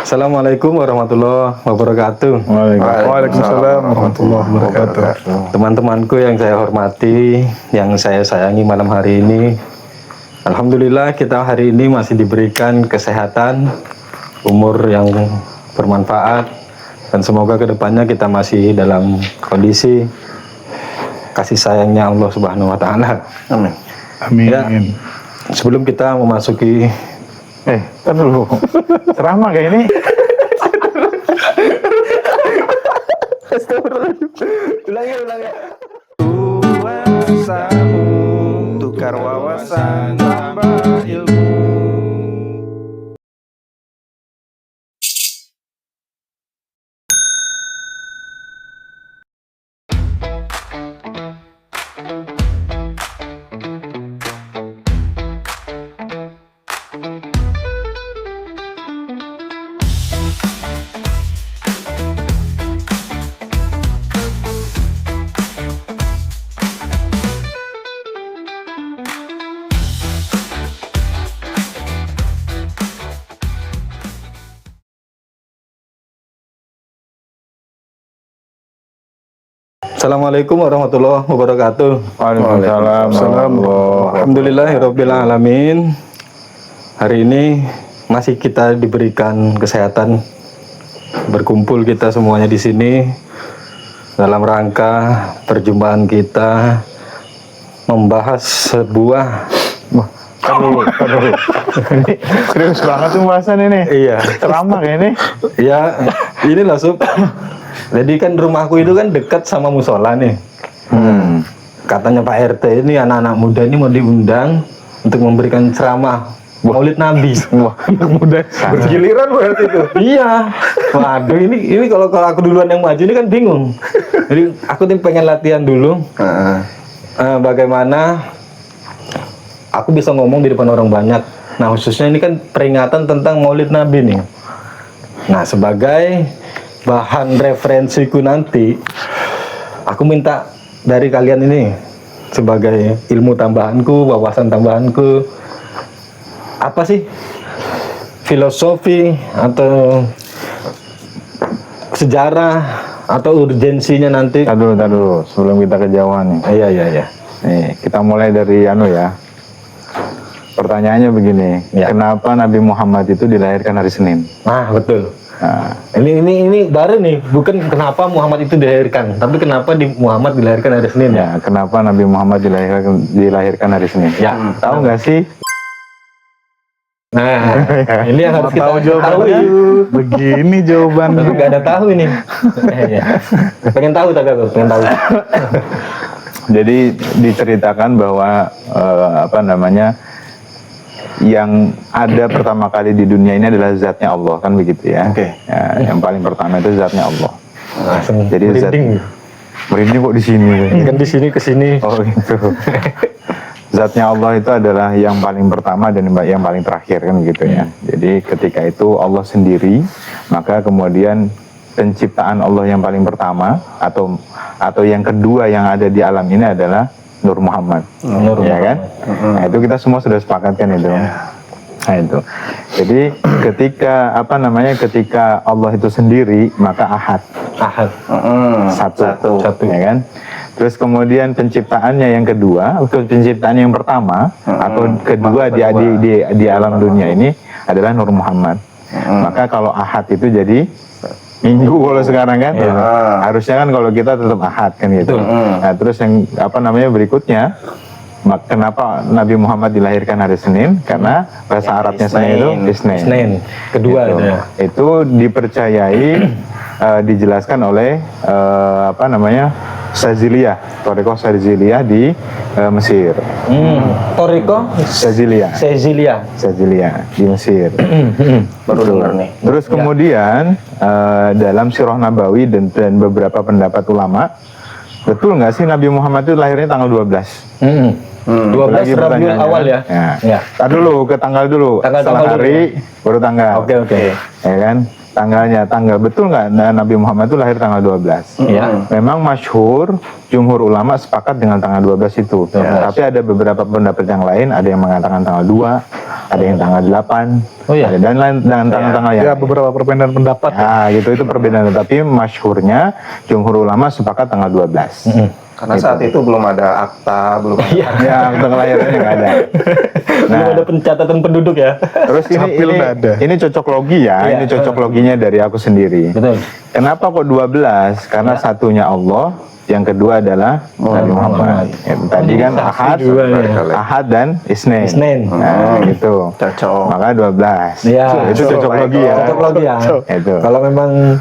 Assalamualaikum warahmatullahi wabarakatuh. Waalaikumsalam warahmatullahi wabarakatuh. Teman-temanku yang saya hormati, yang saya sayangi malam hari ini, alhamdulillah kita hari ini masih diberikan kesehatan, umur yang bermanfaat, dan semoga kedepannya kita masih dalam kondisi kasih sayangnya Allah Subhanahu Wa Taala. Amin. Amin. Ya, sebelum kita memasuki Ntar dulu. Ceramah kayak ini. ulangi. Wawasanmu tukar wawasan tambah ilmu. Assalamualaikum warahmatullahi wabarakatuh. Waalaikumsalam. Alhamdulillahirabbil alamin. Hari ini masih kita diberikan kesehatan, berkumpul kita semuanya di sini dalam rangka perjumpaan kita membahas sebuah Dulu. Ini serius banget pembahasan ini. iya Ceramah kayak ini. ya inilah Sub. Jadi kan rumahku itu kan dekat sama musola nih. Katanya Pak RT ini anak-anak muda ini mau diundang untuk memberikan ceramah Maulid Nabi. Wah, anak muda. Bergiliran berarti itu. Iya. Waduh, ini kalau aku duluan yang maju ini kan bingung. Jadi aku tim pengen latihan dulu. Bagaimana aku bisa ngomong di depan orang banyak. Nah, khususnya ini kan peringatan tentang Maulid Nabi nih. Nah, sebagai bahan referensiku nanti, aku minta dari kalian ini sebagai ilmu tambahanku, wawasan tambahanku, apa sih filosofi atau sejarah atau urgensinya nanti? Tar dulu. Sebelum kita kejauhan nih. Iya. Nih, kita mulai dari ya. Pertanyaannya begini, kenapa Nabi Muhammad itu dilahirkan hari Senin? Nah, betul. Nah, Ini baru nih, bukan kenapa Muhammad itu dilahirkan, tapi kenapa Muhammad dilahirkan hari Senin ya? kenapa Nabi Muhammad dilahirkan hari Senin? Ya. Tahu nggak sih? Nah, ini yang harus kita Tahu jawabannya? tahu. Begini jawabannya. Tapi nggak ada tahu ini. Pengen tahu tak aku? Pengen tahu. Jadi diceritakan bahwa yang ada pertama kali di dunia ini adalah zatnya Allah, kan begitu ya? Oke. Ya, yang paling pertama itu zatnya Allah. Langsung Jadi merinding kok di sini. Kan di sini ke sini. Oh gitu. Zatnya Allah itu adalah yang paling pertama dan yang paling terakhir, kan gitu ya. Jadi ketika itu Allah sendiri, maka kemudian penciptaan Allah yang paling pertama atau yang kedua yang ada di alam ini adalah Nur Muhammad. Nur Ya kan? Nah, itu kita semua sudah sepakat kan itu. Nah itu. Jadi ketika ketika Allah itu sendiri, maka Ahad. Satu. Ya kan? Terus kemudian penciptaannya yang kedua, penciptaan yang pertama atau kedua di alam dunia ini adalah Nur Muhammad. Maka kalau Ahad itu jadi Minggu kalau sekarang kan, harusnya kan kalau kita tetap Ahad kan gitu. Nah, terus yang berikutnya, kenapa Nabi Muhammad dilahirkan hari Senin? Karena bahasa Arabnya Senin itu Isnin. Kedua gitu. itu. Itu dipercayai, dijelaskan oleh Saziliyah, Thariqah Saziliyah di Mesir. Thariqah Saziliyah di Mesir. Baru dengar nih. Terus kemudian dalam Sirah Nabawi dan beberapa pendapat ulama, betul nggak sih Nabi Muhammad itu lahirnya tanggal 12? 12 Rabiul Awal ya? Ya. Tar dulu ke tanggal dulu. Setelah hari baru tanggal. Oke. Ya kan? Tanggal betul nggak Nabi Muhammad itu lahir tanggal 12? Iya. Memang masyhur, jumhur ulama sepakat dengan tanggal 12 itu. Tapi ada beberapa pendapat yang lain, ada yang mengatakan tanggal 2, ada yang tanggal 8, Oh iya? ada dan lain dengan tanggal-tanggal yang Ya beberapa perbedaan pendapat. ya gitu itu perbedaan, tapi masyhurnya jumhur ulama sepakat tanggal 12. Karena saat itu belum ada akta, belum ada Ya, untuk kelahirannya nggak ada. Belum ada pencatatan penduduk ya. Terus Capil nggak ada. ini cocok logi ya, Iya. ini cocok loginya dari aku sendiri. Betul. Kenapa kok 12? Karena satunya Allah, yang kedua adalah Nabi Muhammad. Ya, tadi kan Ahad, juga ya. Ahad dan Isnin. Isnin. Nah, gitu. cocok. Maka 12. Iya. Itu cocok logi ya. Cocok lagi ya. Itu. Kalau memang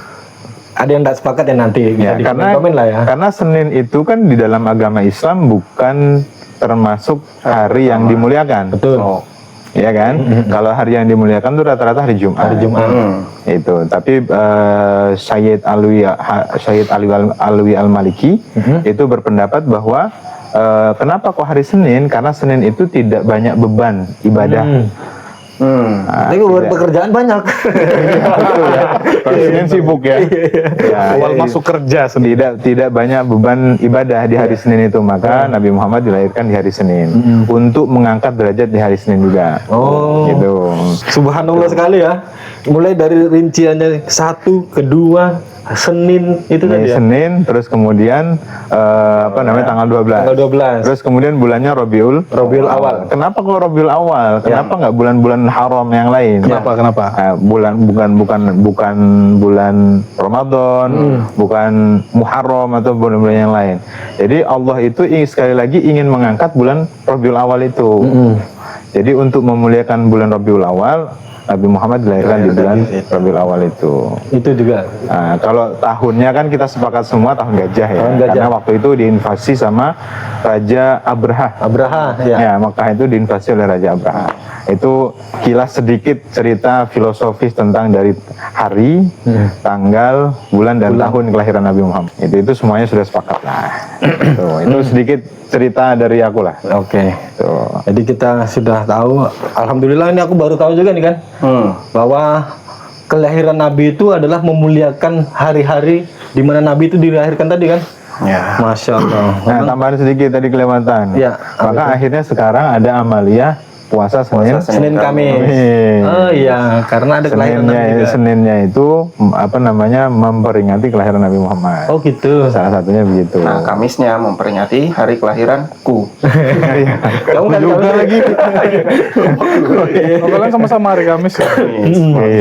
ada yang tidak sepakat ya nanti bisa Ya, karena komen lah ya. karena Senin itu kan di dalam agama Islam bukan termasuk hari yang dimuliakan. Betul. Ya kan? Kalau hari yang dimuliakan itu rata-rata hari Jumat. Hari Jumat. Itu. Tapi Syed Alwi Al-Maliki itu berpendapat bahwa kenapa kok hari Senin? Karena Senin itu tidak banyak beban ibadah. Nah, Tapi pekerjaan banyak. betul ya. Kalau Senin sibuk ya. Ya, Awal jadi masuk kerja sendiri. tidak banyak beban ibadah di hari Senin itu, maka Nabi Muhammad dilahirkan di hari Senin untuk mengangkat derajat di hari Senin juga. Oh. Gitu. Subhanallah sekali ya. Mulai dari rinciannya 1, kedua, Senin itu tadi Ini ya. Senin, terus kemudian tanggal 12. Tanggal 12. Terus kemudian bulannya Rabiul Awal. Kenapa kok Rabiul Awal? Kenapa nggak bulan-bulan haram yang lain? Kenapa? Nah, bukan bulan Ramadan, bukan Muharram atau bulan-bulan yang lain. Jadi Allah itu sekali lagi ingin mengangkat bulan Rabiul Awal itu. Jadi untuk memuliakan bulan Rabiul Awal, Nabi Muhammad dilahirkan di bulan Rabiul Awal itu. Itu juga. Nah, kalau tahunnya kan kita sepakat semua tahun gajah ya. Tahun gajah. Karena waktu itu diinvasi sama Raja Abraha. Abraha ya. Ya, Makkah itu diinvasi oleh Raja Abraha. Itu kilas sedikit cerita filosofis tentang dari hari, tanggal, bulan dan tahun kelahiran Nabi Muhammad. Itu semuanya sudah sepakat lah. Itu sedikit cerita dari aku lah. Oke. Tuh. Jadi kita sudah tahu. Alhamdulillah ini aku baru tahu juga nih kan. Bahwa kelahiran Nabi itu adalah memuliakan hari-hari di mana Nabi itu dilahirkan tadi kan. Ya. Masya Allah. Nah, tambahan sedikit tadi kelewatan. Iya, Maka akhirnya sekarang ada amalia puasa Senin. Senin Kamis. Kamis. Oh iya, karena ada kelahiran Nabi juga. Seninnya itu memperingati kelahiran Nabi Muhammad. Oh gitu. Salah satunya begitu. Nah, Kamisnya memperingati hari kelahiranku. Kamu kan juga Kamis lagi. Kebetulan sama-sama hari Kamis ya.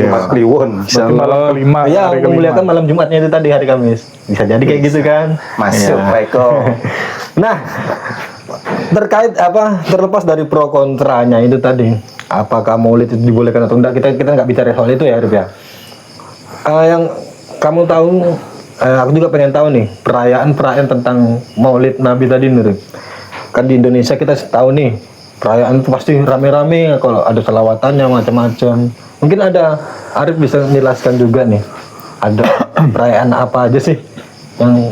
Jumat Kliwon. Berarti malam kelima. Iya, hari kelima. memuliakan malam Jumatnya itu tadi hari Kamis. Bisa jadi kayak gitu kan. Masuk, Iya. Reko. Nah, terkait terlepas dari pro kontranya itu tadi, apakah Maulid itu dibolehkan atau enggak, kita nggak bicara soal itu ya, Arif ya. Yang kamu tahu, aku juga pengen tahu nih perayaan tentang Maulid Nabi tadi nih, Rif. Kan di Indonesia kita tahu nih perayaan itu pasti rame-rame, kalau ada selawatannya macam-macam. Mungkin ada Arif bisa menjelaskan juga nih, ada perayaan apa aja sih yang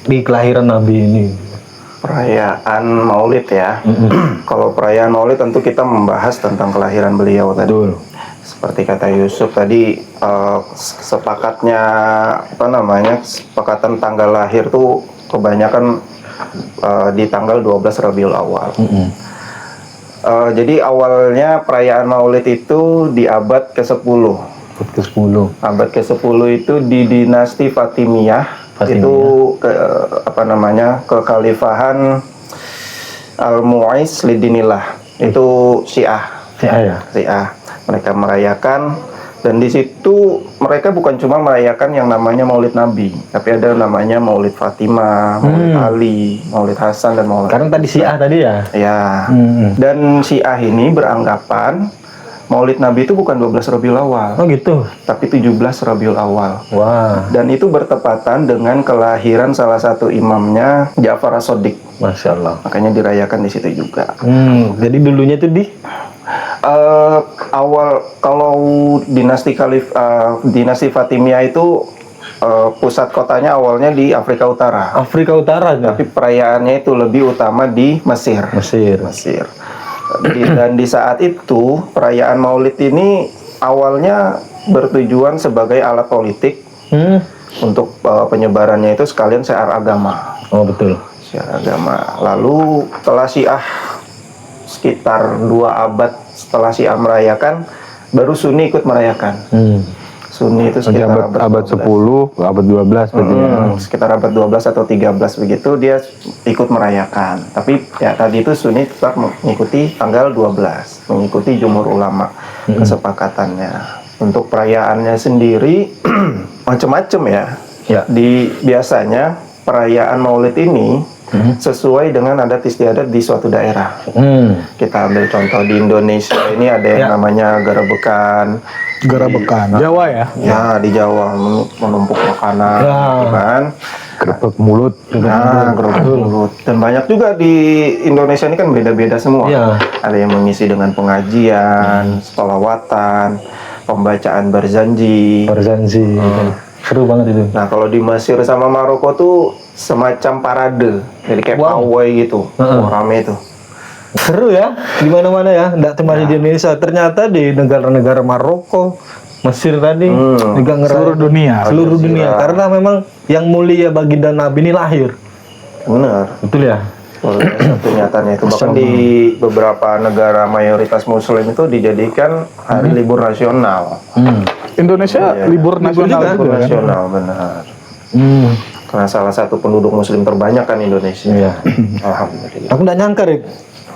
di kelahiran Nabi ini? Perayaan Maulid ya. Kalau perayaan Maulid tentu kita membahas tentang kelahiran beliau tadi. Betul. Seperti kata Yusuf tadi, kesepakatan tanggal lahir tuh kebanyakan di tanggal 12 Rabiul Awal. Jadi awalnya perayaan Maulid itu di abad ke-10. Ke-10. Abad ke-10 itu di dinasti Fatimiyah. Itu kekhalifahan Al-Mu'izz Lidinillah. Itu Syiah. Ya. Syiah. Mereka merayakan, dan di situ mereka bukan cuma merayakan yang namanya Maulid Nabi, tapi ada namanya Maulid Fatimah, Maulid Ali, Maulid Hasan, dan Maulid. Karena tadi Syiah tadi ya. Ya. Dan Syiah ini beranggapan Maulid Nabi itu bukan 12 Rabiul Awal, Oh gitu. tapi 17 Rabiul Awal. Wah, Dan itu bertepatan dengan kelahiran salah satu imamnya, Ja'far As-Shadiq. Masya Allah. Makanya dirayakan di situ juga. Jadi dulunya itu di Awal kalau dinasti Fatimiyah itu pusat kotanya awalnya di Afrika Utara. Afrika Utara kan? Tapi perayaannya itu lebih utama di Mesir. Mesir. Dan di saat itu perayaan Maulid ini awalnya bertujuan sebagai alat politik untuk penyebarannya itu sekalian syiar agama. Oh betul. Syiar agama. Lalu setelah Syiah sekitar 2 abad setelah Syiah merayakan, baru Sunni ikut merayakan. Sunni itu sekitar abad 10, abad 12 berarti ya. sekitar abad 12 atau 13 begitu dia ikut merayakan. Tapi ya tadi itu Sunni tetap mengikuti tanggal 12, mengikuti jumhur ulama kesepakatannya. Untuk perayaannya sendiri macam-macam ya. Ya. Biasanya perayaan Maulid ini sesuai dengan adat istiadat di suatu daerah. Kita ambil contoh di Indonesia ini ada yang namanya Gerebekan. Garabekan. Jawa ya? Ya, di Jawa menumpuk makanan, gitu kan. Kerupuk mulut. Nah, gerobak mulut. Dan banyak juga di Indonesia ini kan beda-beda semua. Iya. Ada yang mengisi dengan pengajian, sholawatan, pembacaan berzanji. Berzanji. Seru banget itu. Nah, kalau di Mesir sama Maroko tuh semacam parade. Jadi kayak pawai gitu. Wah, rame itu. Seru ya, di mana-mana ya, nggak cuma di Indonesia, ternyata di negara-negara Maroko, Mesir tadi, juga Seluruh dunia. seluruh dunia, karena memang yang mulia baginda Nabi ini lahir, Benar. betul ya? Luar biasa tuh nyatanya itu. Bahkan di beberapa negara mayoritas muslim itu dijadikan hari libur nasional. Indonesia libur nasional juga, juga Libur kan? nasional, benar. Karena salah satu penduduk muslim terbanyak kan Indonesia. Iya. Alhamdulillah. Aku nggak nyangka, Rik.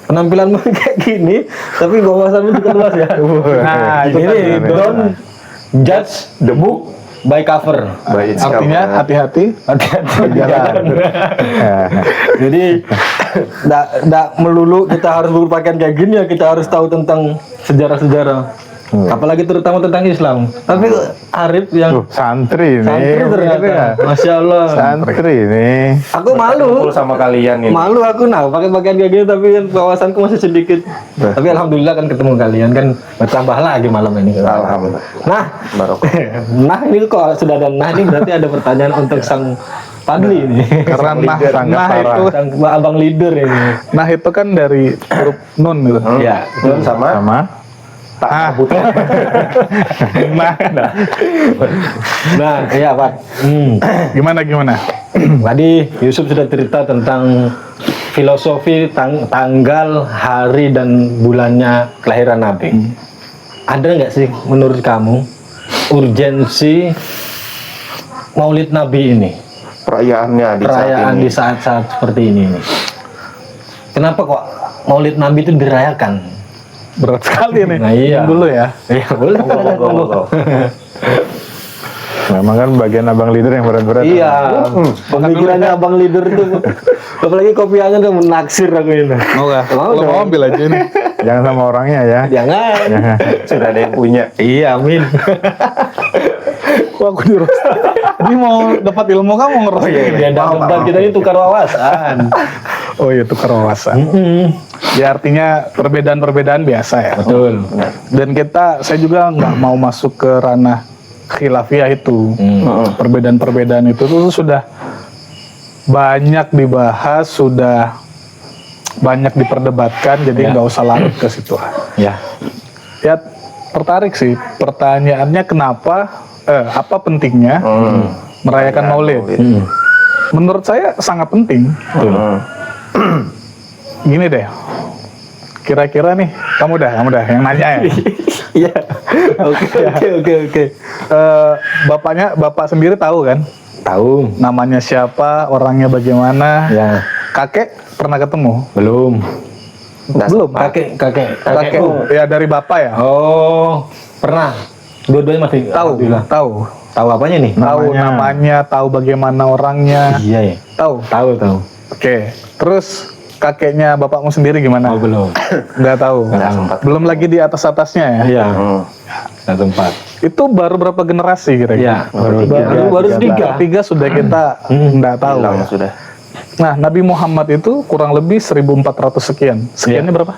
Penampilanmu kayak gini, tapi wawasanmu juga luas ya. Nah, itu Ini kan. nih, don't judge the book by cover. Baik Artinya hati-hati. Hati-hati jalan. Jadi nggak melulu kita harus berpakaian kayak gini ya, kita harus tahu tentang sejarah-sejarah. Apalagi terutama tentang Islam. Tapi Arif yang Santri nih. santri ternyata, Masya Allah. Santri nih. Aku malu. Kumpul sama kalian ini. Malu aku pakai pakaian kayak gini, tapi kan wawasanku masih sedikit. Tapi alhamdulillah kan ketemu kalian kan bertambah lagi malam ini. Alhamdulillah. Nah, Barokah. nah ini kok sudah ada nah ini berarti ada pertanyaan untuk sang Padli ini. Karena itu Sang abang leader ini. nah itu kan dari huruf nun gitu. Ya, Itu sama Sama. tak butuh. nah, iya Pak. Gimana? Tadi Yusuf sudah cerita tentang filosofi tanggal, hari dan bulannya kelahiran Nabi. Ada nggak sih menurut kamu urgensi Maulid Nabi ini? Perayaannya di saat Perayaan ini. di saat-saat seperti ini nih. Kenapa kok Maulid Nabi itu dirayakan? Berat sekali nih. Nah, iya. Dulu ya. Iya, boleh. Monggo. Memang kan bagian abang leader yang berat-berat. Iya, pemikirannya abang leader itu. Apalagi kopi anget tuh menaksir aku ini. Mau nggak? Mau Kalau dong. mau ambil aja nih. Jangan sama orangnya ya. Jangan. Sudah ada yang punya. Iya, amin. Kok aku di roasting? Ini mau dapat ilmu kamu ngerosting. Dia dapat kita ini tukar wawasan. Oh iya, tukar wawasan. Ya artinya perbedaan-perbedaan biasa ya. Betul. Dan saya juga nggak mau masuk ke ranah khilafiyah itu. Perbedaan-perbedaan itu tuh sudah banyak dibahas, sudah banyak diperdebatkan, jadi nggak usah larut ke situ. Ya. Ya tertarik sih pertanyaannya kenapa, apa pentingnya merayakan Maulid? Menurut saya sangat penting. Gini deh, kira-kira nih, kamu dah yang nanya ya. Iya. Oke. Bapak sendiri tahu kan? Tahu. Namanya siapa, orangnya bagaimana? Ya. Kakek pernah ketemu? Belum. Belum. Kakekku. Ya dari bapak ya. Oh, pernah. Dua-duanya masih Tahu. alhamdulillah. Tahu. Tahu apanya nih? Tahu namanya, tahu bagaimana orangnya. Iya ya. Tahu. Tahu. Oke. Terus kakeknya bapakmu sendiri gimana? Oh, belum. Nggak tahu. Nggak sempat. Belum lagi di atas-atasnya ya. Iya. Nggak sempat. Itu baru berapa generasi kira-kira? Iya. Baru tiga. Tiga sudah kita nggak tahu. Hilang Ya. sudah. Nah, Nabi Muhammad itu kurang lebih 1400 sekian. Sekiannya berapa?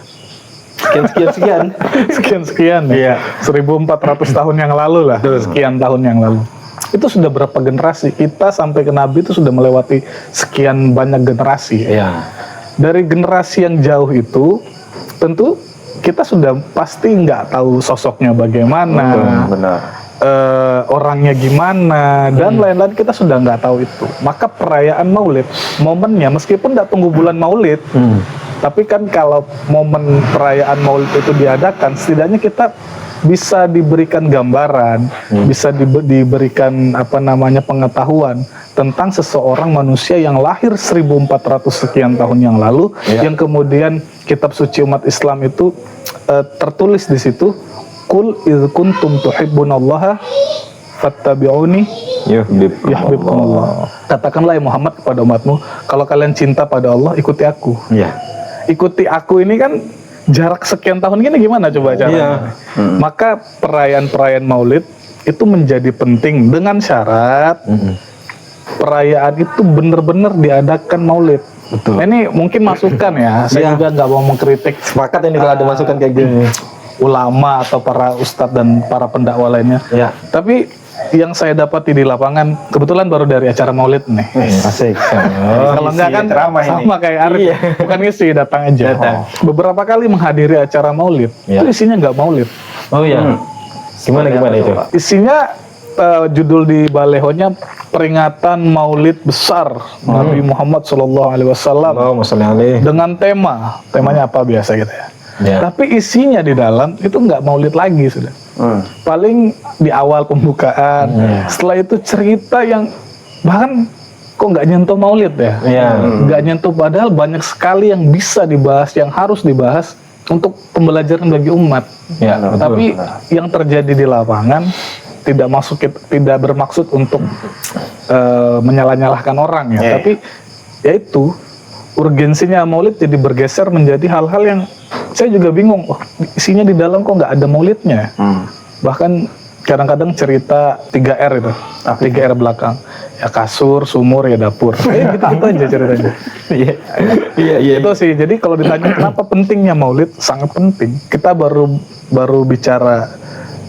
Sekian. Sekian Iya. ya. 1400 tahun yang lalu lah. Sekian tahun yang lalu. Itu sudah berapa generasi? Kita sampai ke Nabi itu sudah melewati sekian banyak generasi. Iya. Dari generasi yang jauh itu, tentu kita sudah pasti nggak tahu sosoknya bagaimana, Benar. orangnya gimana, dan lain-lain kita sudah nggak tahu itu. Maka perayaan Maulid, momennya meskipun nggak tunggu bulan Maulid, Tapi kan kalau momen perayaan Maulid itu diadakan, setidaknya kita bisa diberikan gambaran, bisa diberikan pengetahuan tentang seseorang manusia yang lahir 1400 sekian tahun yang lalu, yang kemudian kitab suci umat Islam itu tertulis di situ, Qul idh kuntum tuhibbunallaha fattabi'uni yuhibbukumullah. Katakanlah ya Muhammad kepada umatmu, kalau kalian cinta pada Allah, ikuti aku. Iya. Ikuti aku ini kan jarak sekian tahun gini gimana coba caranya? Maka perayaan-perayaan Maulid itu menjadi penting dengan syarat perayaan itu benar-benar diadakan Maulid. Betul. Nah, ini mungkin masukan ya. Saya juga nggak mau mengkritik Sepakat ini kalau ada masukan kayak gini. ulama atau para ustadz dan para pendakwa lainnya. Ya. Tapi yang saya dapati di lapangan kebetulan baru dari acara Maulid nih. Asik. Kalau enggak kan ceramah ini. sama kayak Arif, bukan ngisi, datang aja. Beberapa kali menghadiri acara Maulid, itu isinya nggak Maulid. Oh iya. Gimana itu? Isinya judul di balehonya peringatan Maulid besar Nabi Muhammad SAW Allahumma sholli alaihi. dengan temanya apa biasa gitu ya. Ya. Tapi isinya di dalam itu nggak Maulid lagi sudah. Paling di awal pembukaan, setelah itu cerita yang bahkan kok nggak nyentuh Maulid ya, Iya. nggak nyentuh, padahal banyak sekali yang bisa dibahas, yang harus dibahas untuk pembelajaran bagi umat. Ya, Tapi yang terjadi di lapangan tidak bermaksud untuk menyalah-nyalahkan orang ya, tapi yaitu urgensinya Maulid jadi bergeser menjadi hal-hal yang saya juga bingung, isinya di dalam kok nggak ada Maulidnya. Bahkan kadang-kadang cerita 3R itu, 3R belakang, ya kasur, sumur, ya dapur. Gitu aja ceritanya. Iya. Itu sih. Jadi kalau ditanya kenapa pentingnya Maulid, sangat penting. Kita baru bicara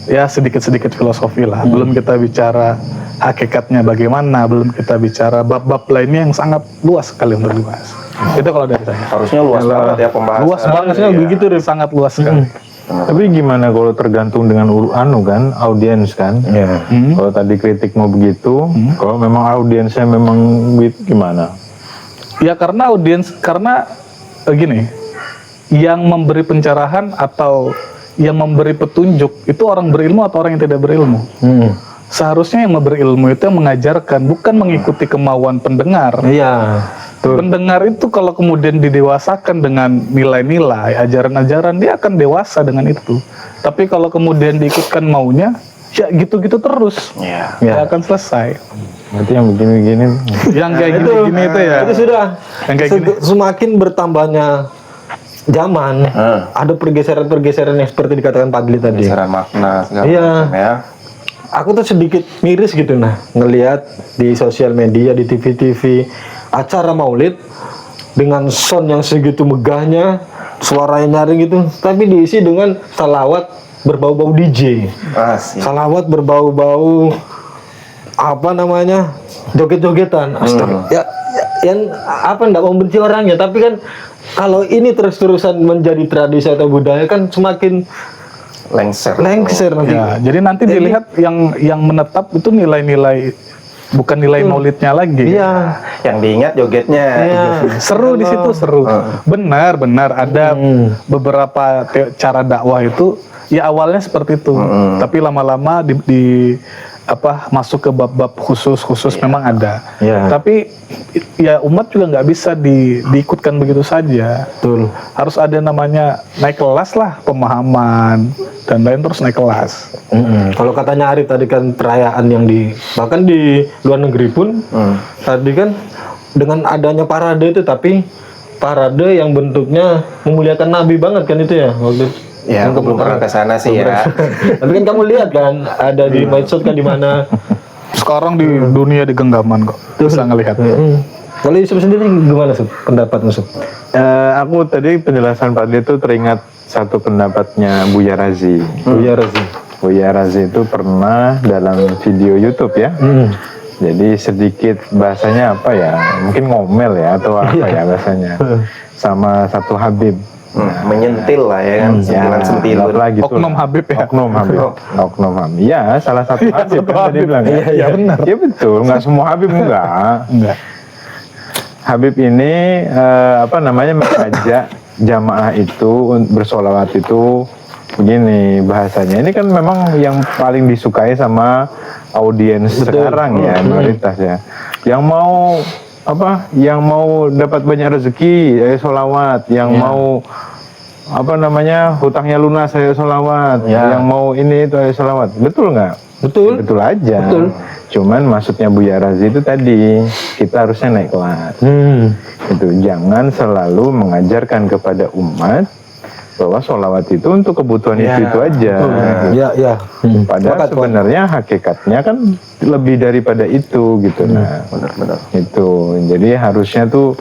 ya sedikit-sedikit filosofi lah. Belum kita bicara hakikatnya bagaimana, belum kita bicara bab-bab lainnya yang sangat luas sekali untuk dibahas. Itu kalau dari saya. Harusnya luas banget ya pembahasan. Luas banget sih, begitu deh, sangat luas sekali. Tapi gimana kalau tergantung dengan kan audiens kan? Kalau tadi kritik mau begitu, kalau memang audiensnya memang gimana? Ya karena gini, yang memberi pencerahan atau yang memberi petunjuk itu orang berilmu atau orang yang tidak berilmu. Seharusnya yang memberi ilmu itu yang mengajarkan, bukan mengikuti kemauan pendengar. Iya. Pendengar itu kalau kemudian didewasakan dengan nilai-nilai, ajaran-ajaran, dia akan dewasa dengan itu. Tapi kalau kemudian diikutkan maunya, ya gitu-gitu terus. Ya akan selesai. Berarti yang begini-begini. Yang kayak gini-gini itu ya. Itu sudah. Yang kayak gini. Semakin bertambahnya zaman, ada pergeseran-pergeseran yang seperti dikatakan Pak Adli tadi. Pergeseran makna segala Iya. macam ya. Aku tuh sedikit miris gitu ngelihat di sosial media, di TV-TV acara Maulid dengan sound yang segitu megahnya, suaranya nyaring gitu, tapi diisi dengan salawat berbau-bau DJ. Asik. Salawat berbau-bau joget-jogetan. Astaga. Yang enggak membenci orang ya, tapi kan kalau ini terus-terusan menjadi tradisi atau budaya kan semakin Lengser nanti. Ya, jadi nanti dilihat yang menetap itu nilai-nilai, bukan nilai maulidnya lagi. Iya. Yang diingat jogetnya. Iya. Seru di situ, seru. Benar ada beberapa cara dakwah itu ya awalnya seperti itu, tapi lama-lama masuk ke bab-bab khusus memang ada. Tapi ya umat juga nggak bisa diikutkan begitu saja. Betul. Harus ada namanya naik kelas lah, pemahaman dan lain terus naik kelas. Kalau katanya Arif tadi kan perayaan yang bahkan di luar negeri pun tadi kan dengan adanya parade itu, tapi parade yang bentuknya memuliakan Nabi banget kan itu ya waktu itu. Ya, aku belum pernah ke sana sih ya. Tapi kan kamu lihat kan ada di medsos kan di mana. Sekarang di dunia di genggaman kok bisa ngelihat. Kalau Yusuf sendiri gimana Sob? Pendapatmu Sob? Aku tadi penjelasan Pak Adli itu teringat satu pendapatnya Buya Razi. Buya Razi itu pernah dalam video YouTube ya. Jadi sedikit bahasanya apa ya? Mungkin ngomel ya atau apa ya bahasanya. Sama satu Habib. Menyentil lah ya kan, sentilan-sentilan. Gitu Oknum Habib ya? Oknum Habib. Ya, salah satu Habib yang tadi bilang. Iya benar. Ya betul, nggak semua Habib enggak. Habib ini mengajak jamaah itu bersolawat itu begini bahasanya. Ini kan memang yang paling disukai sama audiens sekarang ya, mayoritas ya. Yang mau apa? Yang mau dapat banyak rezeki, ayo solawat. Yang mau apa namanya hutangnya lunas, ayo solawat. Yang mau ini itu ayo solawat. Betul nggak? Betul. Betul aja. Betul. Cuman maksudnya Buya Razi itu tadi kita harusnya naik kelas. Itu jangan selalu mengajarkan kepada umat bahwa sholawat itu untuk kebutuhan itu aja. Ya. Padahal sebenarnya hakikatnya kan lebih daripada itu gitu. Nah, Benar-benar. itu jadi harusnya tuh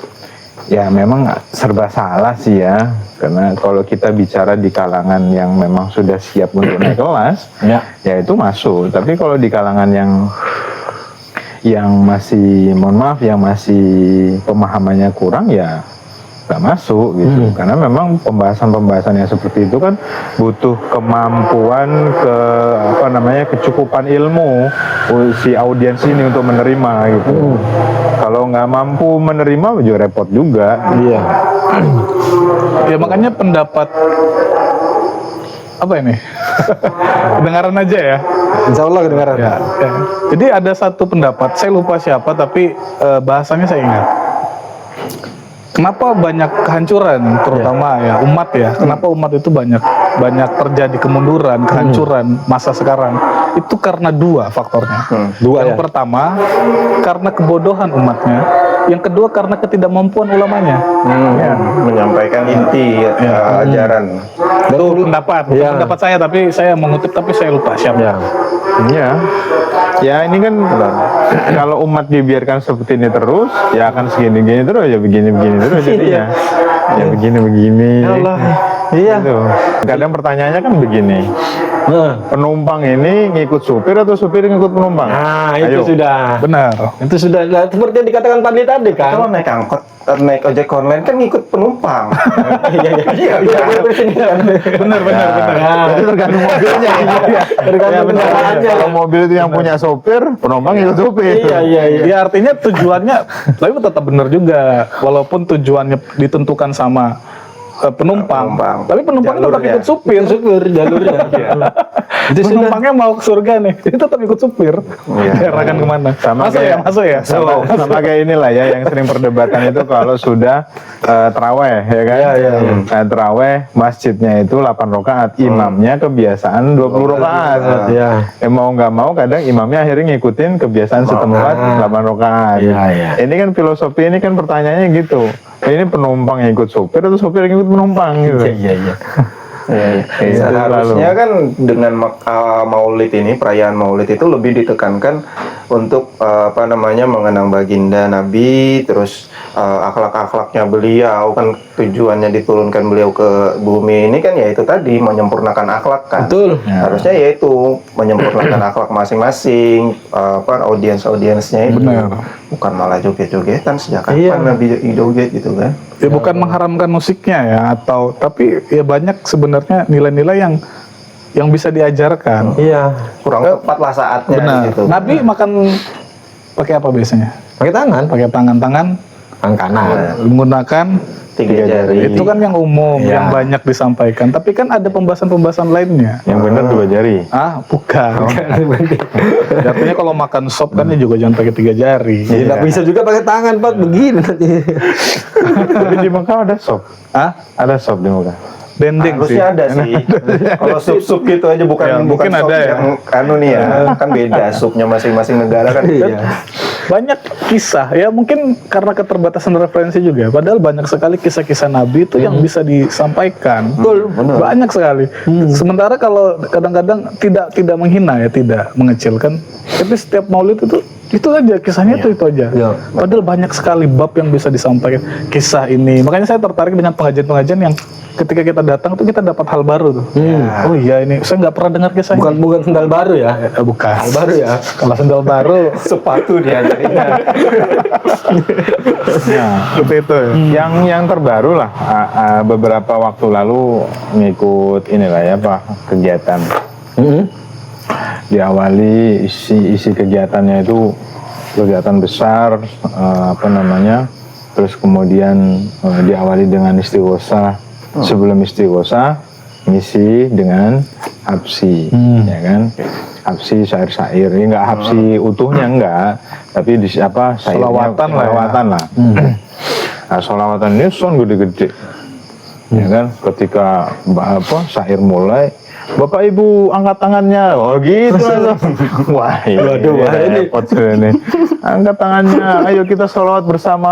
ya memang serba salah sih ya. Karena kalau kita bicara di kalangan yang memang sudah siap untuk naik kelas, ya itu masuk. Tapi kalau di kalangan yang masih, mohon maaf, yang masih pemahamannya kurang ya nggak masuk gitu. Karena memang pembahasan-pembahasan yang seperti itu kan butuh kemampuan kecukupan ilmu si audiens ini untuk menerima gitu. Kalau nggak mampu menerima juga repot juga. Iya. Ya makanya pendapat apa ini? Kedengaran aja ya. Insya Allah kedengaran. Ya. Jadi ada satu pendapat, saya lupa siapa tapi bahasanya saya ingat. Kenapa banyak kehancuran, terutama ya umat ya? Kenapa umat itu banyak terjadi kemunduran, kehancuran masa sekarang? Itu karena dua faktornya. Yang pertama karena kebodohan umatnya. Yang kedua karena ketidakmampuan ulamanya. Menyampaikan inti ajaran. Itu pendapat, pendapat saya, tapi saya mengutip tapi saya lupa siapa. Ya ini kan kalau umat dibiarkan seperti ini terus, ya akan segini-gini terus, ya begini-begini terus jadinya. Ya begini-begini. Iya. Gitu. Kadang pertanyaannya kan begini. Penumpang ini ngikut supir atau supir ngikut penumpang? Nah, itu Ayo. sudah. Benar. Itu sudah seperti yang dikatakan Padli tadi kan. Kalau naik angkot, naik ojek online kan ngikut penumpang. Benar. Jadi tergantung mobilnya. Tergantung kendaraannya. Kalau mobil itu yang punya sopir, penumpang ngikut supir. Iya. Ya artinya tujuannya, tapi tetap benar juga. Walaupun tujuannya ditentukan sama penumpang, tapi penumpangnya tetap ikut supir. Jalurnya. Itu sudah. Penumpangnya mau ke surga nih, itu tetap ikut supir. Diarahkan kemana? Masuk ya. Sama kayak inilah ya yang sering perdebatan itu kalau sudah terawih ya kan. Nah, terawih masjidnya itu 8 rakaat, imamnya kebiasaan 20 rakaat. Mau nggak mau kadang imamnya akhirnya ngikutin kebiasaan setempat 8 rakaat. Ini kan filosofi ini kan pertanyaannya gitu. Ini penumpang yang ikut supir atau supir yang ikut penumpang gitu. Iya. Seharusnya kan dengan Maulid ini, perayaan Maulid itu lebih ditekankan untuk mengenang baginda Nabi, terus akhlak-akhlaknya beliau kan tujuannya diturunkan beliau ke bumi ini kan ya itu tadi menyempurnakan akhlak kan. Betul. Harusnya yaitu menyempurnakan akhlak masing-masing audiensnya itu. Benar. Bukan malah joget-jogetan sejak kapan Nabi joget gitu kan. Ya bukan mengharamkan musiknya ya, tapi ya banyak sebenarnya nilai-nilai yang bisa diajarkan. Iya. Kurang tepat lah saatnya Benar. gitu. Nabi makan pakai apa biasanya? Pakai tangan. Pakai tangan Kanan. menggunakan 3 jari. itu kan yang umum, yang banyak disampaikan. Tapi kan ada pembahasan-pembahasan lainnya. Yang benar 2 jari. Bukan. Artinya kalau makan sop kan juga jangan pakai 3 jari. Tidak bisa juga pakai tangan, Pak. Begini nanti. Tapi di Mekah ada sop. Ada sop di Mekah. Dendeng sih. Harusnya ada sih. Kalau sup-sup gitu aja bukan mungkin sop ada ya. yang kan beda supnya masing-masing negara kan. Banyak kisah ya, mungkin karena keterbatasan referensi juga. Padahal banyak sekali kisah-kisah Nabi itu yang bisa disampaikan. Banyak sekali. Sementara kalau kadang-kadang tidak menghina ya, tidak mengecilkan. Tapi setiap Maulid itu aja kisahnya itu aja. Padahal banyak sekali bab yang bisa disampaikan kisah ini. Makanya saya tertarik dengan pengajian-pengajian yang ketika kita datang tuh kita dapat hal baru tuh. Oh iya, ini saya nggak pernah dengar kisah ini. Bukan sendal baru ya. Bukan. Hal baru ya. Kalau sendal baru Sepatu dia jadinya. seperti itu. Yang terbaru lah beberapa waktu lalu ngikut inilah ya kegiatan. Diawali isi kegiatannya itu kegiatan besar terus kemudian diawali dengan istighosah sebelum istighosa ngisi dengan habsi, ya kan? Habsi syair-syair, ini enggak habsi utuhnya enggak, tapi di apa syairnya Sholawatan lah ya. sholawatan lah. Nah, sholawatan ini son gede-gede, ya kan? Ketika syair mulai, Bapak Ibu angkat tangannya, oh gitu lah. Wah, Waduh, wah, ini. repot ini. Angkat tangannya, ayo kita sholawat bersama.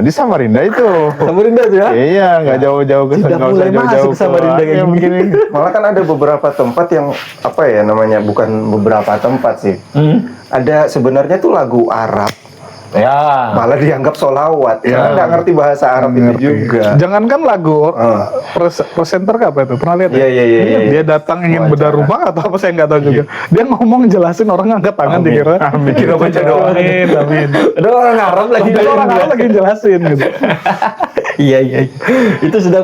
Di Samarinda itu. Samarinda tuh ya? Iya, nggak jauh-jauh ke Sudah nggak usah mulai masuk jauh-jauh ke Samarinda kayak gini. begini. Malah kan ada beberapa tempat yang apa ya namanya, bukan beberapa tempat sih. Ada sebenarnya tuh lagu Arab Ya. malah dianggap solawat karena nggak ngerti bahasa Arab itu juga. Jangankan lagu presenter apa itu pernah lihat? Iya, ya? iya, iya, iya. Dia datang ingin bedah rumah atau apa saya nggak tahu juga. Dia ngomong jelasin orang angkat tangan dikira Kira baca doa. Amin, amin. Ada orang Arab lagi. Ada orang Arab lagi jelasin gitu. Iya, iya. Itu sudah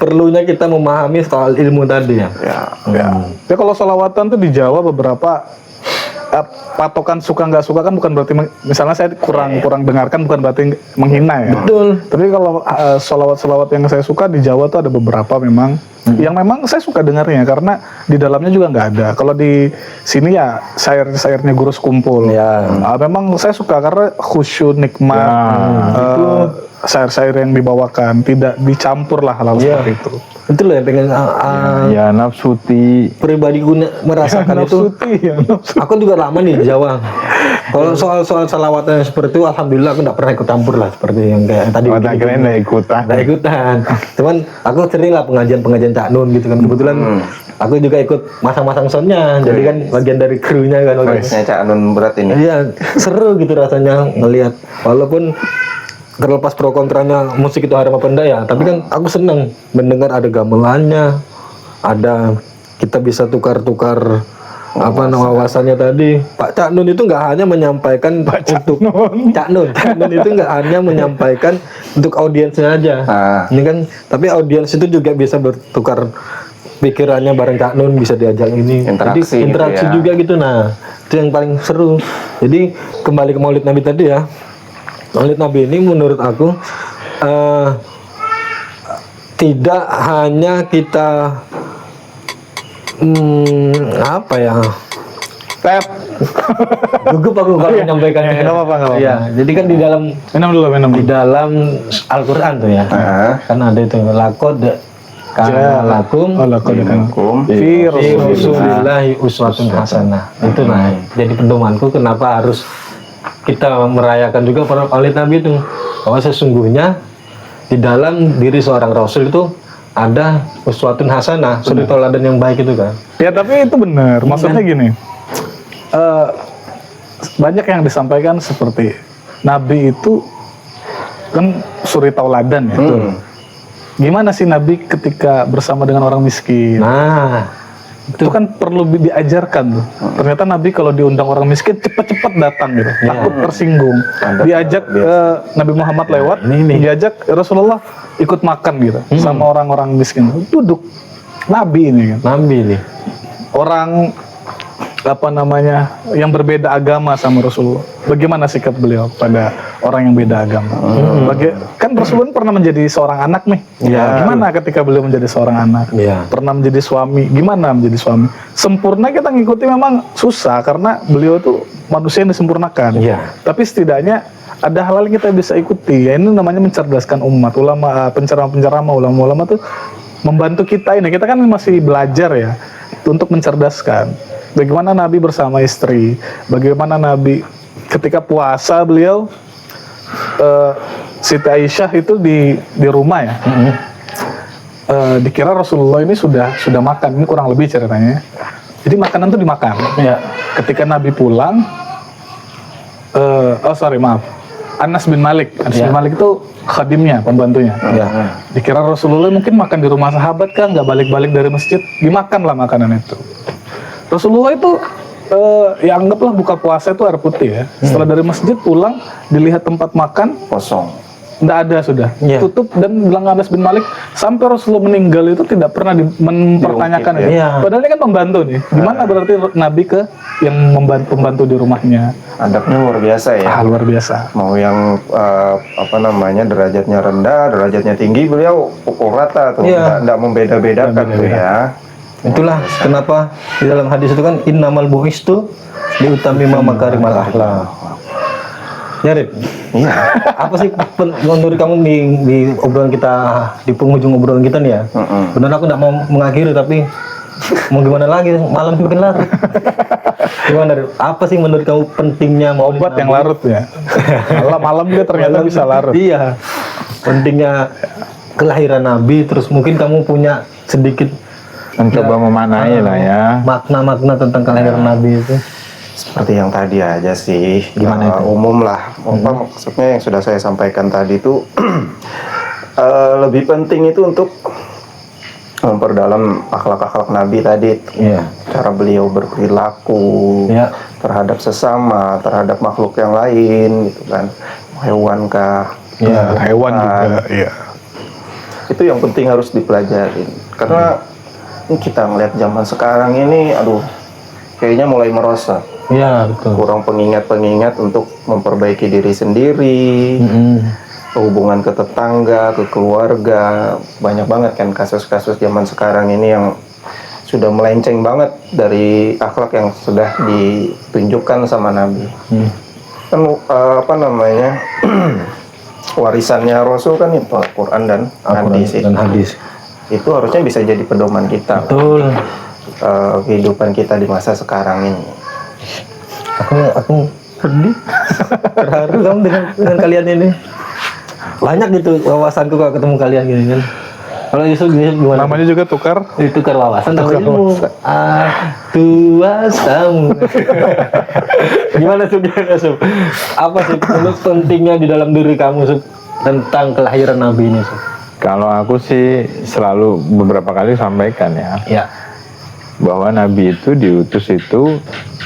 perlunya kita memahami soal ilmu tadi ya. Ya kalau sholawatan tuh di Jawa beberapa patokan suka nggak suka kan bukan berarti misalnya saya kurang dengarkan bukan berarti menghina ya. Betul. Tapi kalau sholawat yang saya suka di Jawa tuh ada beberapa memang yang memang saya suka dengarnya karena di dalamnya juga nggak ada. Kalau di sini ya syair-syairnya Gurus Kumpul. Ya. Memang saya suka karena khusyuk nikmat. Syair-syair yang dibawakan tidak dicampur lah hal-hal seperti itu. Itu loh yang pengen Ya nafsuti. pribadiku merasakan itu. Aku juga lama nih di Jawa. Kalau soal salawatan seperti itu, alhamdulillah aku nggak pernah ikut campur lah seperti yang kayak tadi. Oh, tak kirain nggak ikutan. Nggak ikutan. Cuman aku sering lah pengajian Cak Nun gitu kan. Kebetulan aku juga ikut masang-masang soundnya. Jadi kan bagian dari krunya kan. Voice-nya Cak Nun berat ini. Iya, seru gitu rasanya ngelihat. Walaupun terlepas pro kontranya musik itu haram apa enggak ya, tapi kan aku seneng mendengar ada gamelannya, ada kita bisa tukar-tukar apa nama wawasannya tadi. Pak Cak Nun itu nggak hanya menyampaikan untuk Cak Nun itu nggak hanya menyampaikan untuk audiensnya aja. Ini kan, tapi audiens itu juga bisa bertukar pikirannya bareng Cak Nun, bisa diajak ini. Interaksi Jadi interaksi gitu ya. juga gitu. Nah, itu yang paling seru. Jadi kembali ke Maulid Nabi tadi ya. Maulid Nabi ini menurut aku tidak hanya kita apa ya, gugup aku kalau menyampaikannya. Nggak apa-apa. Iya, jadi kan di dalam Minum di dulu. dalam Al-Quran tuh ya, kan ada itu lakod kana lakum fi rasulillahi uswatun hasanah. Itu nah, jadi pedomanku kenapa harus kita merayakan juga Maulid Nabi itu, bahwa sesungguhnya di dalam diri seorang Rasul itu ada uswatun hasanah, suri teladan yang baik itu kan. Ya tapi itu benar. Maksudnya gini, banyak yang disampaikan seperti Nabi itu kan suri tauladan ya. Gimana sih Nabi ketika bersama dengan orang miskin? Nah, Itu kan perlu diajarkan tuh. Ternyata Nabi kalau diundang orang miskin cepat-cepat datang gitu, takut tersinggung. Diajak Nabi Muhammad lewat, diajak Rasulullah ikut makan gitu sama orang-orang miskin. Duduk Nabi ini kan. Nabi nih. Orang apa namanya yang berbeda agama sama Rasulullah. Bagaimana sikap beliau pada orang yang beda agama? Kan Rasulullah pernah menjadi seorang anak nih. Gimana ketika beliau menjadi seorang anak? Pernah menjadi suami. Gimana menjadi suami? Sempurna kita ngikuti memang susah karena beliau tuh manusia yang disempurnakan. Tapi setidaknya ada hal-hal yang kita bisa ikuti. Ya ini namanya mencerdaskan umat. Ulama, penceramah-penceramah, ulama-ulama tuh membantu kita ini. Kita kan masih belajar ya untuk mencerdaskan. Bagaimana Nabi bersama istri, bagaimana Nabi ketika puasa beliau, Siti Aisyah itu di rumah ya, dikira Rasulullah ini sudah makan, ini kurang lebih ceritanya. Jadi makanan tuh dimakan. Ketika Nabi pulang, Anas bin Malik itu khadimnya, pembantunya. Dikira Rasulullah mungkin makan di rumah sahabat kan, nggak balik-balik dari masjid, dimakanlah makanan itu. Rasulullah itu ya anggaplah buka puasa itu air putih ya. Setelah dari masjid pulang, dilihat tempat makan kosong. Nggak ada sudah. Iya. Tutup dan bilang Anas bin Malik sampai Rasulullah meninggal itu tidak pernah mempertanyakan Diungkit, itu. ya. Padahal ini kan pembantu nih. Gimana berarti Nabi ke yang pembantu di rumahnya? Adabnya luar biasa ya. Luar biasa. Mau yang derajatnya rendah, derajatnya tinggi, beliau pukul rata tuh, Iya. nggak membeda-bedakan tuh ya. Itulah kenapa di dalam hadis itu kan innamal bu'istu liutamima makarimal akhlak. Ya, Rip. Iya. Apa sih menurut kamu di obrolan kita, di penghujung obrolan kita nih ya? Benar aku nggak mau mengakhiri tapi mau gimana lagi, malam makin larut. Gimana, Rip? Apa sih menurut kamu pentingnya maulid Obat yang Nabi? larut ya. Malam-malam dia ternyata bisa larut. Iya. Pentingnya kelahiran Nabi, terus mungkin kamu punya sedikit Mencoba memaknai lah ya. makna-makna tentang kelahiran Nabi itu. Seperti yang tadi aja sih. Gimana itu? Umum lah. Apa maksudnya yang sudah saya sampaikan tadi itu lebih penting itu untuk memperdalam akhlak-akhlak Nabi tadi. Iya. Cara beliau berperilaku Iya. terhadap sesama, terhadap makhluk yang lain, gitu kan, hewan kah, Iya, Hewan juga. Iya. itu yang penting harus dipelajari. Karena kita ngeliat zaman sekarang ini, aduh, kayaknya mulai merosot, Iya, betul. kurang pengingat-pengingat untuk memperbaiki diri sendiri, hubungan ke tetangga, ke keluarga. Banyak banget kan kasus-kasus zaman sekarang ini yang sudah melenceng banget dari akhlak yang sudah ditunjukkan sama Nabi. Kan warisannya Rasul kan itu Al-Quran dan hadis. Dan hadis. Itu harusnya bisa jadi pedoman kita, Betul. kehidupan kita di masa sekarang ini. Aku sedih, terharu kamu dengan kalian ini. Banyak gitu wawasanku kalau ketemu kalian gini kan. Kalau Yusuf gimana? Namanya juga tukar. Ditukar wawasan, namanya ilmu. Tua samu. Gimana Sub? Apa sih menurut pentingnya di dalam diri kamu Sub tentang kelahiran Nabi ini Sub? Kalau aku sih selalu beberapa kali sampaikan ya, Ya. bahwa Nabi itu diutus itu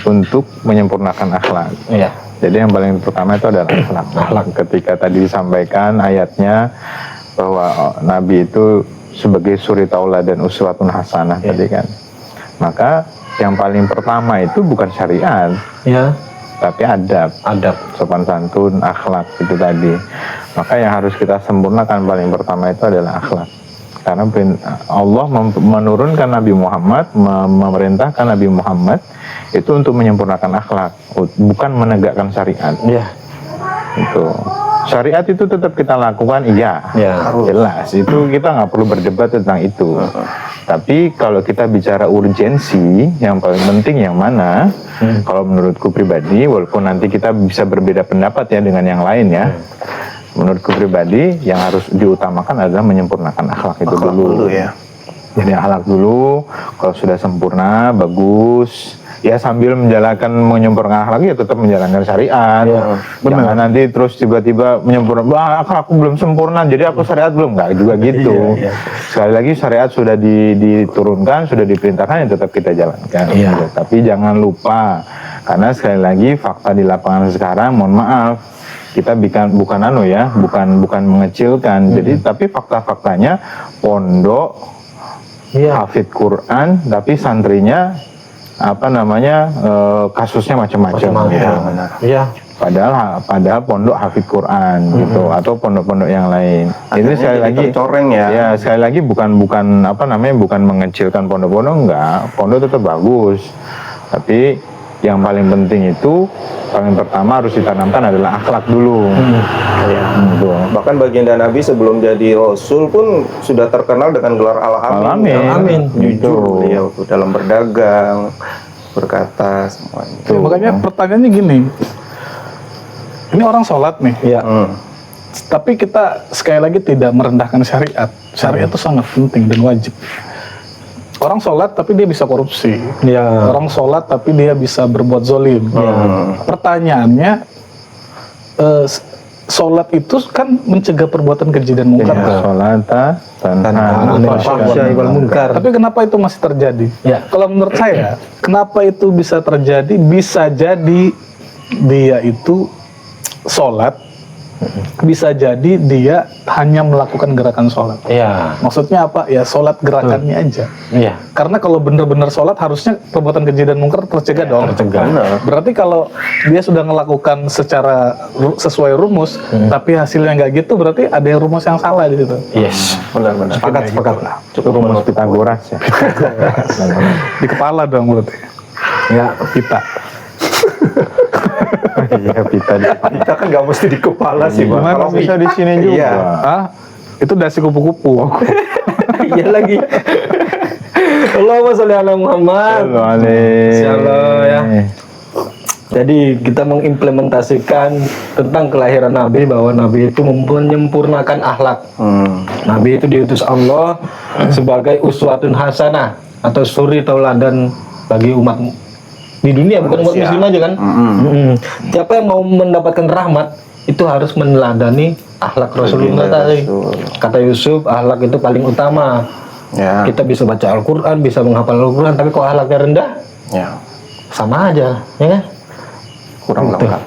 untuk menyempurnakan akhlak. Iya. Jadi yang paling pertama itu adalah akhlak. Akhlak ketika tadi disampaikan ayatnya bahwa Nabi itu sebagai suri tauladan uswatun hasanah tadi kan. Maka yang paling pertama itu bukan syariat, Ya. tapi adab, sopan santun, akhlak itu tadi. Maka yang harus kita sempurnakan paling pertama itu adalah akhlak. Karena Allah menurunkan Nabi Muhammad, memerintahkan Nabi Muhammad itu untuk menyempurnakan akhlak, bukan menegakkan syariat. Iya. Itu syariat itu tetap kita lakukan, iya, Ya. jelas. Itu kita nggak perlu berdebat tentang itu. Tapi kalau kita bicara urgensi, yang paling penting yang mana? Kalau menurutku pribadi, walaupun nanti kita bisa berbeda pendapat ya dengan yang lain ya. Menurutku pribadi, yang harus diutamakan adalah menyempurnakan akhlak itu dulu. Ya. Jadi akhlak dulu, kalau sudah sempurna, bagus. Ya sambil menyempurnakan akhlak ya tetap menjalankan syariat. Ya, Jangan nanti terus tiba-tiba menyempurnakan, wah akhlakku belum sempurna, jadi aku syariat belum, nggak juga gitu. Iya, iya. Sekali lagi syariat sudah diturunkan, sudah diperintahkan, ya tetap kita jalankan. Iya. Gitu. Tapi jangan lupa, karena sekali lagi fakta di lapangan sekarang, mohon maaf, kita bukan mengecilkan. Jadi tapi fakta-faktanya pondok, hafid Quran, tapi santrinya kasusnya macam-macam. Iya, benar. Iya. Padahal pondok hafid Quran gitu, atau pondok-pondok yang lain. Ini sekali jadi lagi tercoreng ya. Ya sekali lagi bukan mengecilkan pondok-pondok, enggak. Pondok tetap bagus. Tapi yang paling penting itu paling pertama harus ditanamkan adalah akhlak dulu. Ya. Gitu. Bahkan baginda Nabi sebelum jadi Rasul pun sudah terkenal dengan gelar Al-Amin. Amin. Jujur beliau tuh dalam berdagang, berkata semuanya. Ya, makanya pertanyaannya gini. Ini orang sholat nih. Iya. Tapi kita sekali lagi tidak merendahkan syariat. Syariat itu sangat penting dan wajib. Orang sholat tapi dia bisa korupsi. Iya. Orang sholat tapi dia bisa berbuat zolim. Pertanyaannya, sholat itu kan mencegah perbuatan keji dan mungkar. Ya, sholata tanha anil fahsya'i wal munkar. Tapi kenapa itu masih terjadi? Ya. Kalau menurut saya, kenapa itu bisa terjadi? Bisa jadi dia itu sholat, bisa jadi dia hanya melakukan gerakan sholat. Iya. Maksudnya apa? Ya sholat gerakannya aja. Iya. Karena kalau benar-benar sholat harusnya perbuatan keji dan mungkar tercegah dong. Tercegah. Berarti kalau dia sudah melakukan secara sesuai rumus, tapi hasilnya nggak gitu, berarti ada yang rumus yang salah di situ. Yes. Benar-benar. Sepakat. Cukup rumus Pitagoras ya. Di kepala dong berarti. Ya. Kita. Iya, pita di kepala. Kita kan nggak mesti di kepala sih, Bang. Gimana Kalau bisa di sini juga? Iya. Ah, itu dasi kupu-kupu. Iya lagi. Allahumma sholli ala Muhammad. Insyaallah ya. Jadi kita mengimplementasikan tentang kelahiran Nabi, bahwa Nabi itu menyempurnakan akhlak. Nabi itu diutus Allah sebagai uswatun hasanah atau suri tauladan bagi umat di dunia, bukan umat muslim aja kan. Siapa yang mau mendapatkan rahmat itu harus meneladani akhlak Rasulullah tadi. Kata Yusuf, akhlak itu paling utama. Ya. Kita bisa baca Al-Quran, bisa menghafal Al-Quran, tapi kalau akhlaknya rendah, Ya. sama aja, ya kan? Kurang lengkap.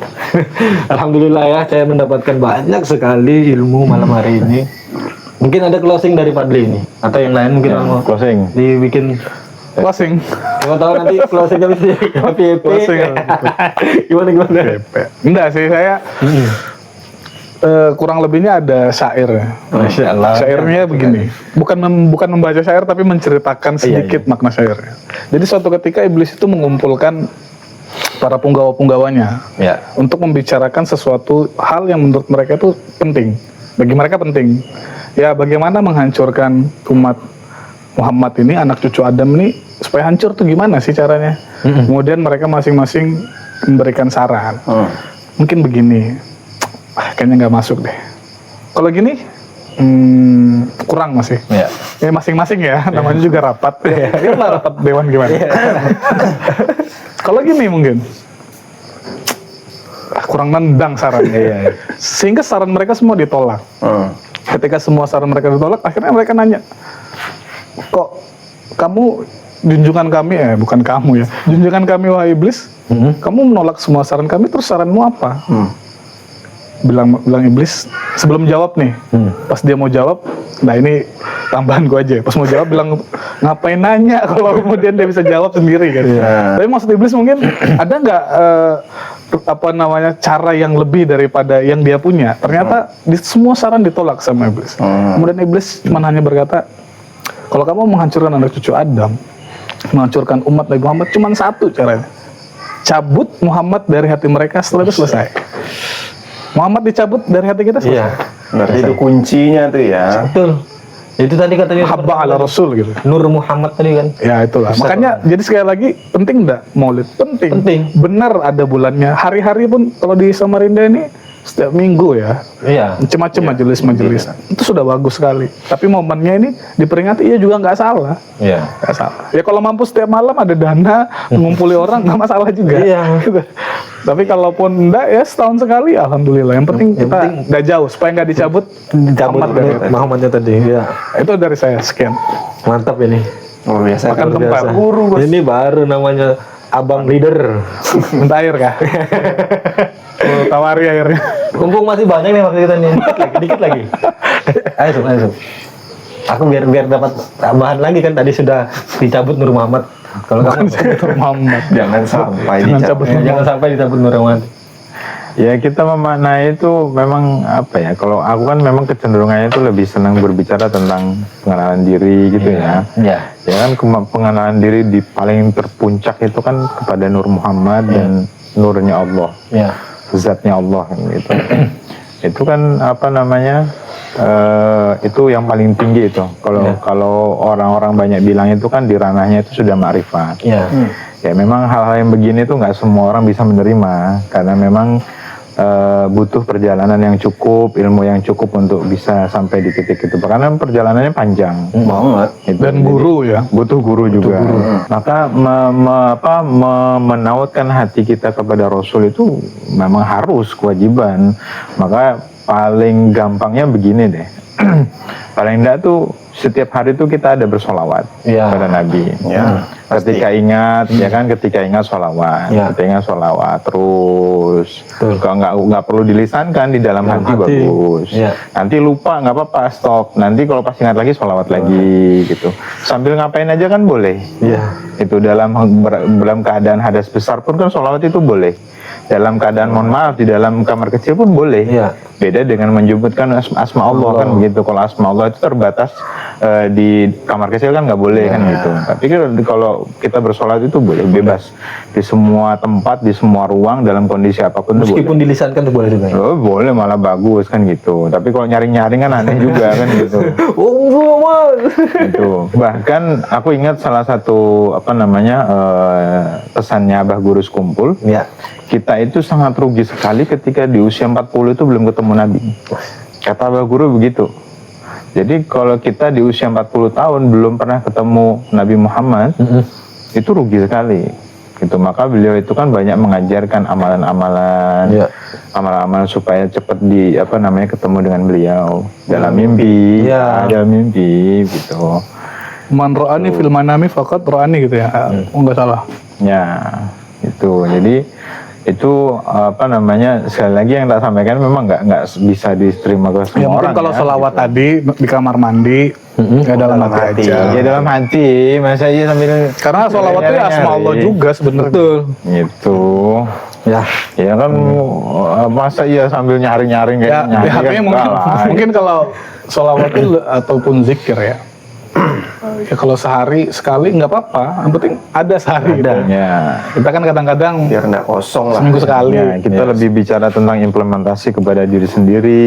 Alhamdulillah ya, saya mendapatkan banyak sekali ilmu malam hari ini. Mungkin ada closing dari Fadli ini, atau yang lain mungkin mau Closing. dibikin. Closing. Siapa tahu nanti closingnya bisa happy. Closing. Gimana? Enggak sih, saya kurang lebihnya ada syair. Masya Allah. Syairnya begini, bukan membaca syair tapi menceritakan sedikit makna syairnya. Jadi suatu ketika iblis itu mengumpulkan para punggawa-punggawanya Ya. untuk membicarakan sesuatu hal yang menurut mereka itu penting. Bagi mereka penting. Ya, bagaimana menghancurkan umat Muhammad ini, anak cucu Adam ini, supaya hancur tuh gimana sih caranya? Kemudian mereka masing-masing memberikan saran. Mungkin begini, kayaknya nggak masuk deh. Kalau gini, kurang masih. Ya. Ya masing-masing ya, namanya juga rapat. Ya lah, rapat dewan gimana? Kalau gini mungkin kurang nendang sarannya. Sehingga saran mereka semua ditolak. Ketika semua saran mereka ditolak, akhirnya mereka nanya, kok kamu junjungan kami, bukan kamu ya, junjungan kami wahai iblis, kamu menolak semua saran kami, terus saranmu apa? Bilang iblis sebelum jawab nih, pas dia mau jawab, nah ini tambahan gue aja, pas mau jawab bilang ngapain nanya kalau kemudian dia bisa jawab sendiri kan? Tapi maksud iblis mungkin ada nggak cara yang lebih daripada yang dia punya? Ternyata di semua saran ditolak sama iblis. Kemudian iblis cuma hanya berkata, kalau kamu menghancurkan anak cucu Adam, menghancurkan umat Nabi Muhammad, cuma satu caranya, cabut Muhammad dari hati mereka, setelah itu selesai. Muhammad dicabut dari hati kita selesai. Iya. Berarti itu kuncinya tuh ya. Betul. Itu tadi katanya Habba ala Rasul gitu. Nur Muhammad tadi kan. Ya itulah. Makanya jadi sekali lagi, penting enggak Maulid? Penting. Benar ada bulannya. Hari-hari pun kalau di Samarinda ini setiap minggu ya. Iya. Macam-macam majelis-majelis. Itu sudah bagus sekali. Tapi momennya ini diperingati, ya juga nggak salah. Iya. Nggak salah. Ya kalau mampu setiap malam ada dana mengumpuli orang, nggak masalah juga. Iya. Gitu. Tapi kalaupun enggak, ya setahun sekali, alhamdulillah. Yang penting kita nggak jauh, supaya nggak dicabut. Muhammad dari Muhammadnya tadi. Iya. Itu dari saya, sekian. Mantap ini. Luar biasa. Makan Luar tempat. biasa. Guru, bos. Ini baru namanya Abang Leader. Minta air kah? Tawari airnya. Mumpung masih banyak nih waktu kita nih. Dikit lagi. Ayo, Sob. Aku biar dapat tambahan lagi kan, tadi sudah dicabut Nur Muhammad. Kalau kamu Nur Muhammad. Jangan sampai Jangan dicabut. cabut. jangan sampai dicabut Nur Muhammad. Ya kita memaknai itu memang apa ya, kalau aku kan memang kecenderungannya itu lebih senang berbicara tentang pengenalan diri gitu ya. Iya. Ya kan pengenalan diri di paling terpuncak itu kan kepada Nur Muhammad dan nurnya Allah. Iya. Zatnya Allah gitu. Itu kan apa namanya, itu yang paling tinggi itu. Kalau orang-orang banyak bilang itu kan di ranahnya itu sudah ma'rifat. Iya. Ya memang hal-hal yang begini tuh nggak semua orang bisa menerima, karena memang butuh perjalanan yang cukup, ilmu yang cukup untuk bisa sampai di titik itu. Karena perjalanannya panjang Banget. gitu. Dan guru ya. Butuh guru juga. Maka menautkan hati kita kepada Rasul itu memang harus kewajiban. Maka paling gampangnya begini deh. Paling enggak tuh setiap hari tuh kita ada bersolawat Iya. pada Nabi. Ya, pasti. Ketika ingat, ya kan, ketika ingat solawat, Ya. ketika ingat solawat terus. Betul. Kalau nggak perlu dilisankan, di dalam Dalam hati hati. bagus. Ya. Nanti lupa nggak apa-apa, stop. Nanti kalau pas ingat lagi solawat lagi gitu. Sambil ngapain aja kan boleh. Iya. Itu dalam keadaan hadas besar pun kan solawat itu boleh. Dalam keadaan mohon maaf di dalam kamar kecil pun boleh. Iya. Beda dengan menyebutkan asma Allah kan begitu. Kalau asma Allah itu terbatas di kamar kecil kan nggak boleh kan gitu. Tapi kalau kita bersolat itu boleh bebas di semua tempat, di semua ruang, dalam kondisi apapun itu boleh. Meskipun dilisankan tuh boleh juga. Ya? Oh, boleh, malah bagus kan gitu. Tapi kalau nyaring-nyaring kan aneh juga kan gitu. Gitu. Bahkan aku ingat salah satu pesannya Abah Guru Sekumpul. Ya. Kita itu sangat rugi sekali ketika di usia 40 itu belum ketemu Nabi. Kata Abah Guru begitu. Jadi kalau kita di usia 40 tahun belum pernah ketemu Nabi Muhammad, itu rugi sekali. Gitu. Maka beliau itu kan banyak mengajarkan amalan-amalan, Ya. amalan-amalan supaya cepat ketemu dengan beliau dalam mimpi, Ya. dalam mimpi gitu. Man ro'ani fil manami faqad ro'ani gitu ya. Oh, nggak salah. Ya, itu. Jadi itu sekali lagi yang tak sampaikan memang nggak bisa diterima oleh Ya semua mungkin orang kalau ya, selawat gitu. tadi di kamar mandi, ya dalam hati aja. Ya dalam hati, masa aja sambil Karena sholawat itu ya asma Allah juga sebenarnya. Betul. Gitu. Ya. Ya kan masa iya sambil nyaring-nyaring Ya, kayak di nyari HP kan mungkin, enggak lah. mungkin kalau sholawat itu ataupun zikir ya. Ya kalau sehari sekali nggak apa-apa, yang penting ada sehari. Ada. Gitu. Ya. Kita kan kadang-kadang Biar nggak kosong lah. seminggu sekali. Ya, kita lebih bicara tentang implementasi kepada diri sendiri,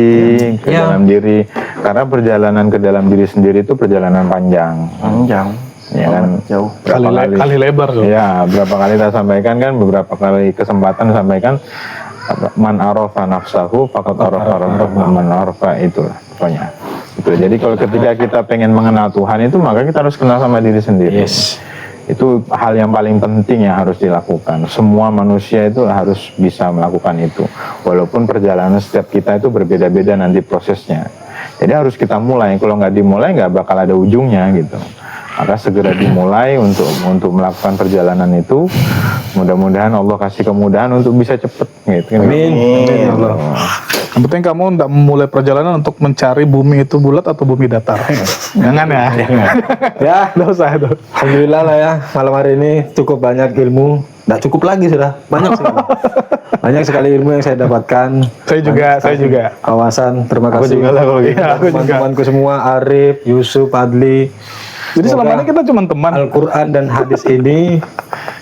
ke Ya. dalam diri. Karena perjalanan ke dalam diri sendiri itu perjalanan panjang. Panjang. Ya kan? Jauh. Kali lebar tuh. Ya, berapa kali kita sampaikan kan, beberapa kali kesempatan sampaikan man arafa nafsahu faqad arafa rabbahu man arafa itulah pokoknya. Itu. Jadi kalau ketika kita pengen mengenal Tuhan itu maka kita harus kenal sama diri sendiri. Yes. Itu hal yang paling penting yang harus dilakukan. Semua manusia itu harus bisa melakukan itu. Walaupun perjalanan setiap kita itu berbeda-beda nanti prosesnya. Jadi harus kita mulai. Kalau nggak dimulai nggak bakal ada ujungnya gitu. Maka segera dimulai untuk melakukan perjalanan itu. Mudah-mudahan Allah kasih kemudahan untuk bisa cepet gitu. Amin. Amin ya Allah. Yang penting kamu tidak memulai perjalanan untuk mencari bumi itu bulat atau bumi datar. Jangan ya. Ya. Nggak usah itu. Alhamdulillah lah ya, malam hari ini cukup banyak ilmu. Nggak cukup lagi sudah, banyak sekali. Banyak sekali ilmu yang saya dapatkan. Saya juga. Kawasan, terima Aku kasih. juga lah kalau gitu. Iya, aku juga. Teman-temanku semua, Arif, Yusuf, Adli. Jadi selama ini kita cuma teman. Al-Quran dan hadis ini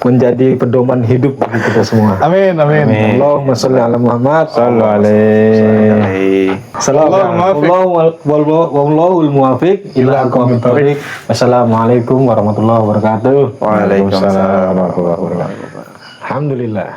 menjadi pedoman hidup bagi kita semua. Amin. Allahumma sholli ala Muhammad. Sallu alaihi. Wallahul muwafiq ila aqwamit thoriq. Wassalamualaikum warahmatullahi wabarakatuh. Waalaikumsalam warahmatullahi wabarakatuh. Alhamdulillah.